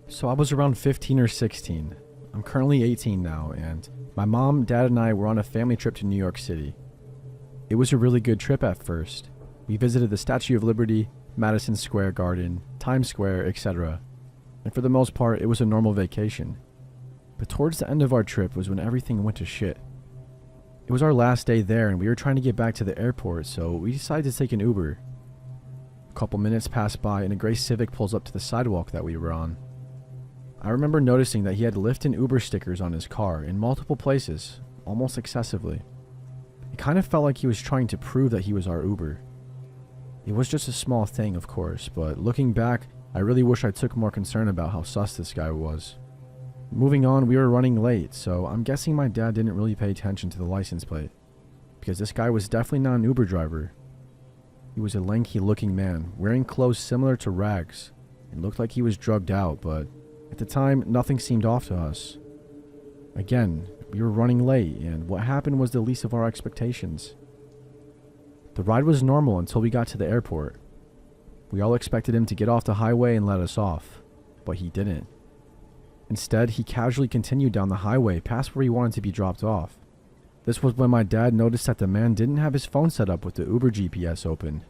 So I was around 15 or 16. I'm currently 18 now, and my mom, dad, and I were on a family trip to New York City. It was a really good trip at first. We visited the Statue of Liberty, Madison Square Garden, Times Square, etc. And for the most part, it was a normal vacation. But towards the end of our trip was when everything went to shit. It was our last day there, and we were trying to get back to the airport, so we decided to take an Uber. A couple minutes passed by, and a gray Civic pulls up to the sidewalk that we were on. I remember noticing that he had Lyft and Uber stickers on his car in multiple places, almost excessively. It kind of felt like he was trying to prove that he was our Uber. It was just a small thing, of course, but looking back, I really wish I took more concern about how sus this guy was. Moving on, we were running late, so I'm guessing my dad didn't really pay attention to the license plate, because this guy was definitely not an Uber driver. He was a lanky-looking man, wearing clothes similar to rags, and looked like he was drugged out, but at the time, nothing seemed off to us. Again, we were running late, and what happened was the least of our expectations. The ride was normal until we got to the airport. We all expected him to get off the highway and let us off, but he didn't. Instead, he casually continued down the highway past where he wanted to be dropped off. This was when my dad noticed that the man didn't have his phone set up with the Uber GPS open.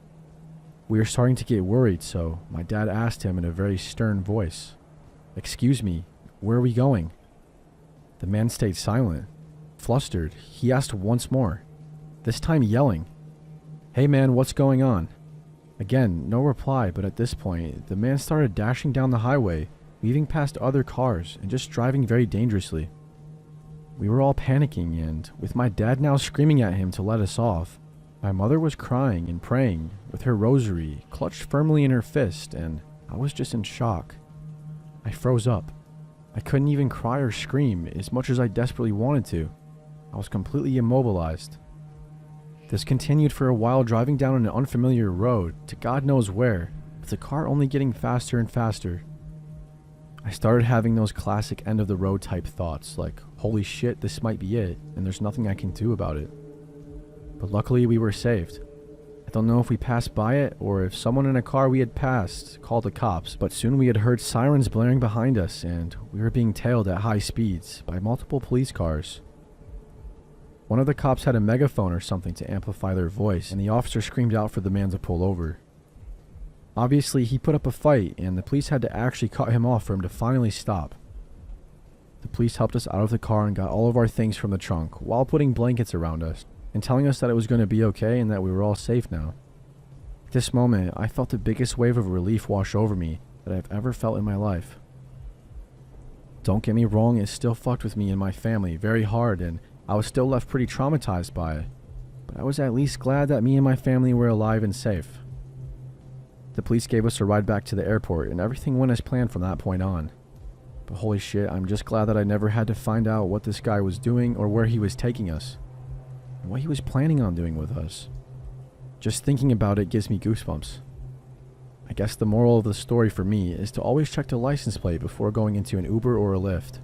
We were starting to get worried, so my dad asked him in a very stern voice, "Excuse me, where are we going?" The man stayed silent. Flustered, he asked once more, this time yelling, "Hey man, what's going on?" Again, no reply, but at this point, the man started dashing down the highway, weaving past other cars, and just driving very dangerously. We were all panicking, and with my dad now screaming at him to let us off, my mother was crying and praying, with her rosary clutched firmly in her fist, and I was just in shock. I froze up. I couldn't even cry or scream as much as I desperately wanted to. I was completely immobilized. This continued for a while, driving down an unfamiliar road to God knows where, with the car only getting faster and faster. I started having those classic end of the road type thoughts like, holy shit, this might be it, and there's nothing I can do about it. But luckily we were saved. I don't know if we passed by it or if someone in a car we had passed called the cops, but soon we had heard sirens blaring behind us and we were being tailed at high speeds by multiple police cars. One of the cops had a megaphone or something to amplify their voice, and the officer screamed out for the man to pull over. Obviously, he put up a fight, and the police had to actually cut him off for him to finally stop. The police helped us out of the car and got all of our things from the trunk, while putting blankets around us, and telling us that it was going to be okay and that we were all safe now. At this moment, I felt the biggest wave of relief wash over me that I've ever felt in my life. Don't get me wrong, it still fucked with me and my family very hard, and I was still left pretty traumatized by it, but I was at least glad that me and my family were alive and safe. The police gave us a ride back to the airport, and everything went as planned from that point on. But holy shit, I'm just glad that I never had to find out what this guy was doing or where he was taking us, and what he was planning on doing with us. Just thinking about it gives me goosebumps. I guess the moral of the story for me is to always check the license plate before going into an Uber or a Lyft.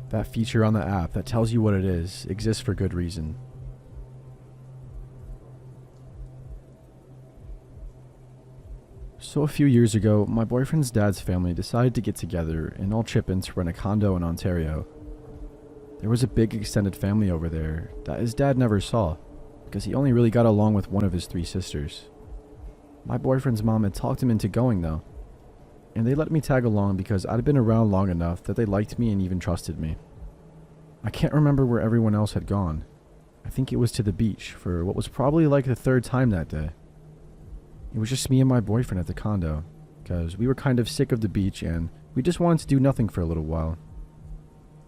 That feature on the app that tells you what it is exists for good reason. So a few years ago, my boyfriend's dad's family decided to get together and all chip in to rent a condo in Ontario. There was a big extended family over there that his dad never saw, because he only really got along with one of his 3 sisters. My boyfriend's mom had talked him into going though, and they let me tag along because I'd been around long enough that they liked me and even trusted me. I can't remember where everyone else had gone. I think it was to the beach for what was probably like the 3rd time that day. It was just me and my boyfriend at the condo, because we were kind of sick of the beach and we just wanted to do nothing for a little while.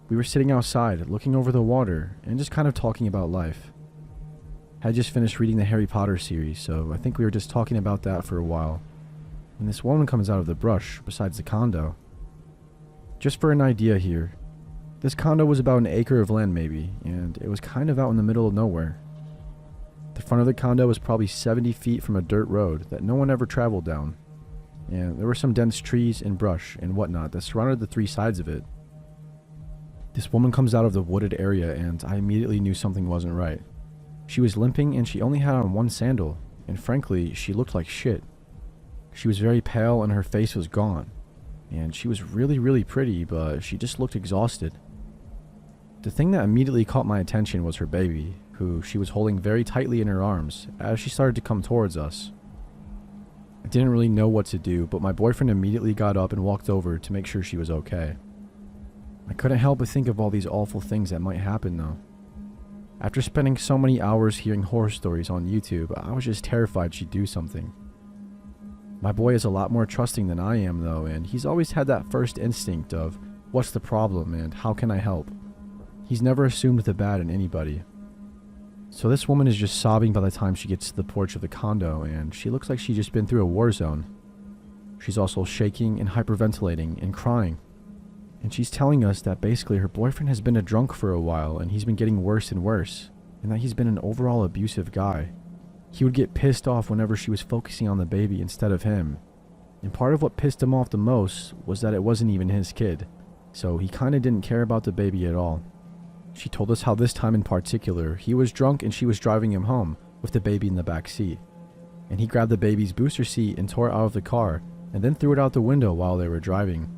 We were sitting outside, looking over the water, and just kind of talking about life. I had just finished reading the Harry Potter series, so I think we were just talking about that for a while. When this woman comes out of the brush besides the condo. Just for an idea here, this condo was about an acre of land maybe, and it was kind of out in the middle of nowhere. The front of the condo was probably 70 feet from a dirt road that no one ever traveled down, and there were some dense trees and brush and whatnot that surrounded the 3 sides of it. This woman comes out of the wooded area and I immediately knew something wasn't right. She was limping and she only had on 1 sandal, and frankly, she looked like shit. She was very pale and her face was gaunt, and she was really, really pretty, but she just looked exhausted. The thing that immediately caught my attention was her baby, who she was holding very tightly in her arms as she started to come towards us. I didn't really know what to do, but my boyfriend immediately got up and walked over to make sure she was okay. I couldn't help but think of all these awful things that might happen though. After spending so many hours hearing horror stories on YouTube, I was just terrified she'd do something. My boy is a lot more trusting than I am though, and he's always had that first instinct of, what's the problem and how can I help? He's never assumed the bad in anybody. So this woman is just sobbing by the time she gets to the porch of the condo, and she looks like she's just been through a war zone. She's also shaking and hyperventilating and crying. And she's telling us that basically her boyfriend has been a drunk for a while and he's been getting worse and worse, and that he's been an overall abusive guy. He would get pissed off whenever she was focusing on the baby instead of him. And part of what pissed him off the most was that it wasn't even his kid, so he kinda didn't care about the baby at all. She told us how this time in particular, he was drunk and she was driving him home with the baby in the back seat. And he grabbed the baby's booster seat and tore it out of the car and then threw it out the window while they were driving.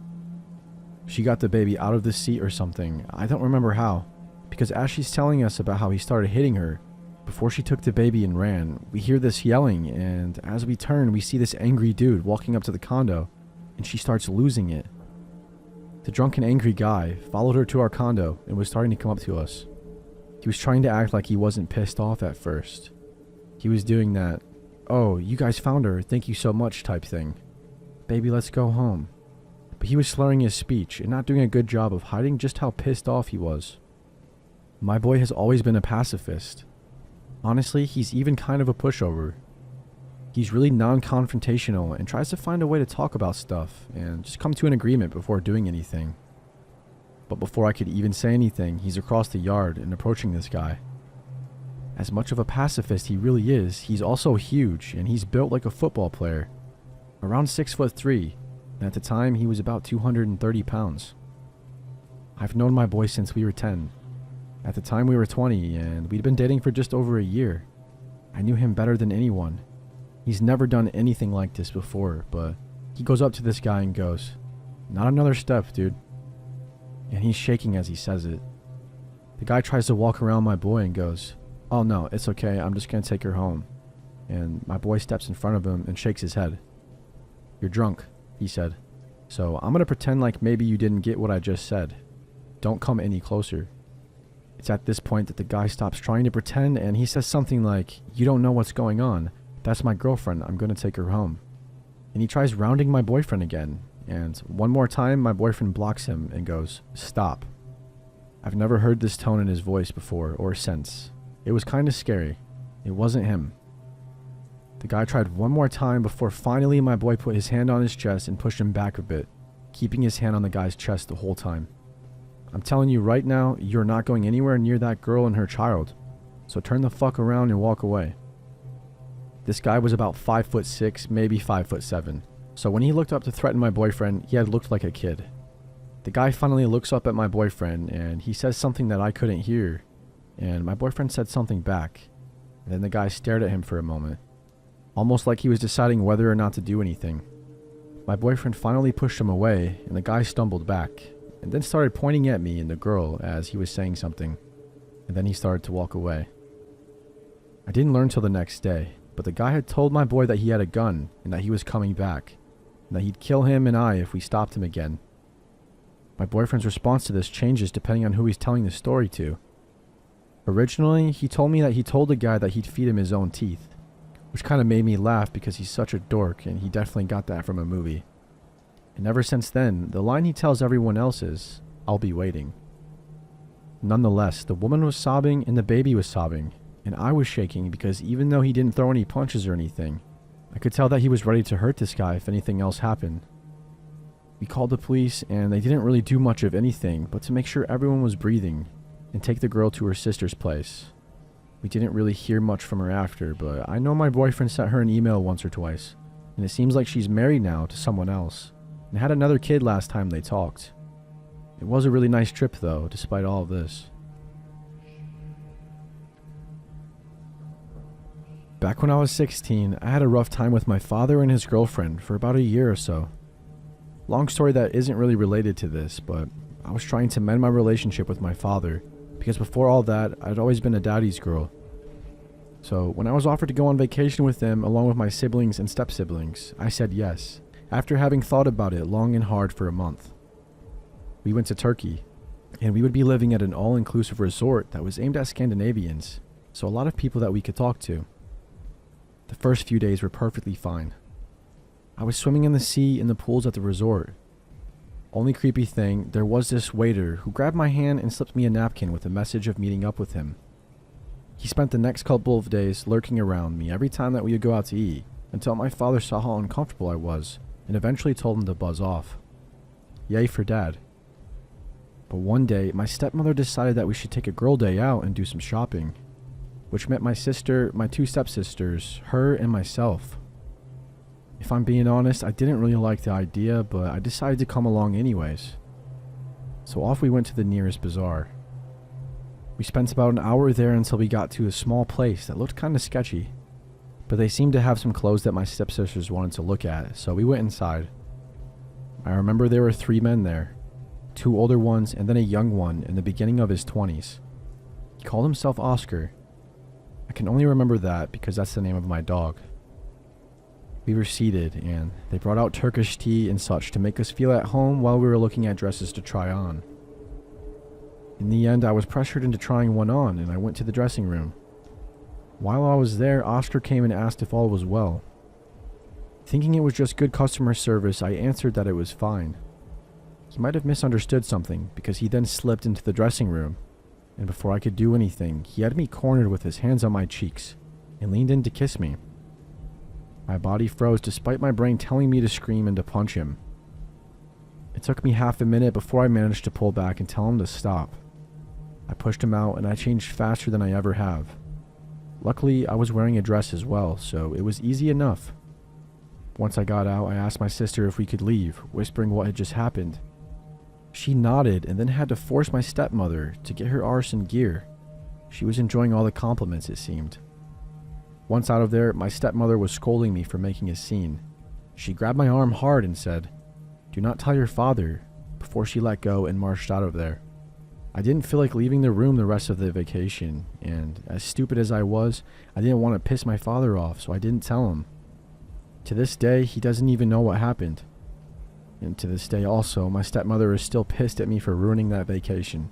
She got the baby out of the seat or something, I don't remember how, because as she's telling us about how he started hitting her, before she took the baby and ran, we hear this yelling, and as we turn we see this angry dude walking up to the condo, and she starts losing it. The drunken angry guy followed her to our condo and was starting to come up to us. He was trying to act like he wasn't pissed off at first. He was doing that, "Oh, you guys found her, thank you so much" type thing. "Baby, let's go home." But he was slurring his speech and not doing a good job of hiding just how pissed off he was. My boy has always been a pacifist. Honestly, he's even kind of a pushover. He's really non-confrontational and tries to find a way to talk about stuff and just come to an agreement before doing anything. But before I could even say anything, he's across the yard and approaching this guy. As much of a pacifist he really is, he's also huge and he's built like a football player. Around 6'3", and at the time he was about 230 pounds. I've known my boy since we were 10. At the time we were 20 and we'd been dating for just over a year. I knew him better than anyone. He's never done anything like this before, but he goes up to this guy and goes, "Not another step, dude." And he's shaking as he says it. The guy tries to walk around my boy and goes, "Oh no, it's okay, I'm just gonna take her home." And my boy steps in front of him and shakes his head. "You're drunk," he said. "So I'm gonna pretend like maybe you didn't get what I just said. Don't come any closer." It's at this point that the guy stops trying to pretend and he says something like, "You don't know what's going on. That's my girlfriend, I'm gonna take her home." And he tries rounding my boyfriend again, and one more time my boyfriend blocks him and goes, "Stop." I've never heard this tone in his voice before or since. It was kinda scary. It wasn't him. The guy tried one more time before finally my boy put his hand on his chest and pushed him back a bit, keeping his hand on the guy's chest the whole time. "I'm telling you right now, you're not going anywhere near that girl and her child, so turn the fuck around and walk away." This guy was about 5'6", maybe 5'7", so when he looked up to threaten my boyfriend, he had looked like a kid. The guy finally looks up at my boyfriend and he says something that I couldn't hear, and my boyfriend said something back, and then the guy stared at him for a moment, almost like he was deciding whether or not to do anything. My boyfriend finally pushed him away and the guy stumbled back, and then started pointing at me and the girl as he was saying something, and then he started to walk away. I didn't learn till the next day, but the guy had told my boy that he had a gun and that he was coming back, and that he'd kill him and I if we stopped him again. My boyfriend's response to this changes depending on who he's telling the story to. Originally, he told me that he told the guy that he'd feed him his own teeth, which kind of made me laugh because he's such a dork and he definitely got that from a movie. And ever since then, the line he tells everyone else is, "I'll be waiting." Nonetheless, the woman was sobbing and the baby was sobbing, and I was shaking because even though he didn't throw any punches or anything, I could tell that he was ready to hurt this guy if anything else happened. We called the police and they didn't really do much of anything but to make sure everyone was breathing and take the girl to her sister's place. We didn't really hear much from her after, but I know my boyfriend sent her an email once or twice, and it seems like she's married now to someone else and had another kid last time they talked. It was a really nice trip though, despite all of this. Back when I was 16, I had a rough time with my father and his girlfriend for about a year or so. Long story that isn't really related to this, but I was trying to mend my relationship with my father because before all that, I'd always been a daddy's girl. So when I was offered to go on vacation with them along with my siblings and step-siblings, I said yes, after having thought about it long and hard for a month. We went to Turkey, and we would be living at an all-inclusive resort that was aimed at Scandinavians, so a lot of people that we could talk to. The first few days were perfectly fine. I was swimming in the sea in the pools at the resort. Only creepy thing, there was this waiter who grabbed my hand and slipped me a napkin with a message of meeting up with him. He spent the next couple of days lurking around me every time that we would go out to eat, until my father saw how uncomfortable I was, and eventually told him to buzz off. Yay for dad. But one day, my stepmother decided that we should take a girl day out and do some shopping, which meant my sister, my two stepsisters, her, and myself. If I'm being honest, I didn't really like the idea, but I decided to come along anyways. So off we went to the nearest bazaar. We spent about an hour there until we got to a small place that looked kind of sketchy, but they seemed to have some clothes that my stepsisters wanted to look at, so we went inside. I remember there were 3 men there, 2 older ones and then a young one in the beginning of his 20s. He called himself Oscar. I can only remember that because that's the name of my dog. We were seated, and they brought out Turkish tea and such to make us feel at home while we were looking at dresses to try on. In the end, I was pressured into trying one on, and I went to the dressing room. While I was there, Oscar came and asked if all was well. Thinking it was just good customer service, I answered that it was fine. He might have misunderstood something, because he then slipped into the dressing room, and before I could do anything, he had me cornered with his hands on my cheeks, and leaned in to kiss me. My body froze despite my brain telling me to scream and to punch him. It took me half a minute before I managed to pull back and tell him to stop. I pushed him out and I changed faster than I ever have. Luckily, I was wearing a dress as well, so it was easy enough. Once I got out, I asked my sister if we could leave, whispering what had just happened. She nodded and then had to force my stepmother to get her arse in gear. She was enjoying all the compliments, it seemed. Once out of there, my stepmother was scolding me for making a scene. She grabbed my arm hard and said, "Do not tell your father," before she let go and marched out of there. I didn't feel like leaving the room the rest of the vacation, and as stupid as I was, I didn't want to piss my father off, so I didn't tell him. To this day, he doesn't even know what happened. And to this day also, my stepmother is still pissed at me for ruining that vacation.